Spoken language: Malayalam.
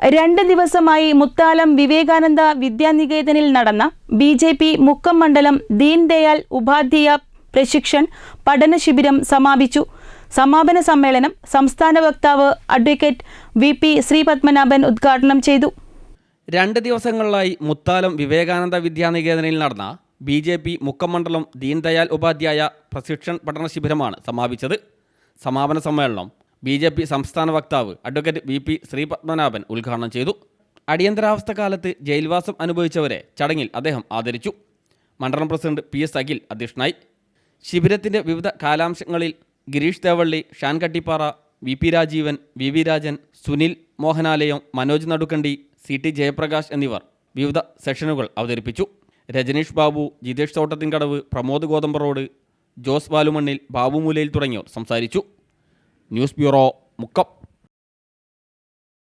2 ദിവസമായി മുത്താലം വിവേകാനന്ദ വിദ്യാനികേതനിൽ നടന്ന BJP മുക്കം മണ്ഡലം ദീൻ ദയാൽ ഉപാധ്യായ പ്രശിക്ഷൺ പഠന ശിബിരം സമാപിച്ചു. സമാപന സമ്മേളനം സംസ്ഥാന വക്താവ് അഡ്വക്കേറ്റ് VP ശ്രീപത്മനാഭൻ ഉദ്ഘാടനം ചെയ്തു. 2 ദിവസങ്ങളിലായി മുത്താലം വിവേകാനന്ദ വിദ്യാനികേതനിൽ നടന്ന BJP മുക്കം മണ്ഡലം ദീൻ ദയാൽ ഉപാധ്യായ പ്രശിക്ഷൺ പഠന ശിബിരമാണ് സമാപിച്ചത്. സമാപന സമ്മേളനം BJP സംസ്ഥാന വക്താവ് അഡ്വക്കേറ്റ് VP ശ്രീപത്മനാഭൻ ഉദ്ഘാടനം ചെയ്തു. അടിയന്തരാവസ്ഥ കാലത്ത് ജയിൽവാസം അനുഭവിച്ചവരെ ചടങ്ങിൽ അദ്ദേഹം ആദരിച്ചു. മണ്ഡലം പ്രസിഡന്റ് PS അഖിൽ അധ്യക്ഷനായി. ശിബിരത്തിൻ്റെ വിവിധ കാലാംശങ്ങളിൽ Girish Devalli, Shaan Kattippara, VP Rajeevan, VV Rajan, Sunil മോഹനാലയം, Manoj Nadukkandi, CT Jayaprakash എന്നിവർ വിവിധ സെഷനുകൾ അവതരിപ്പിച്ചു. രജനീഷ് ബാബു, ജിതേഷ് തോട്ടത്തിൻകടവ്, പ്രമോദ് ഗോതമ്പറോഡ്, ജോസ് ബാലുമണ്ണിൽ, ബാബു മൂലയിൽ തുടങ്ങിയവർ സംസാരിച്ചു. News bureau, Mukkam.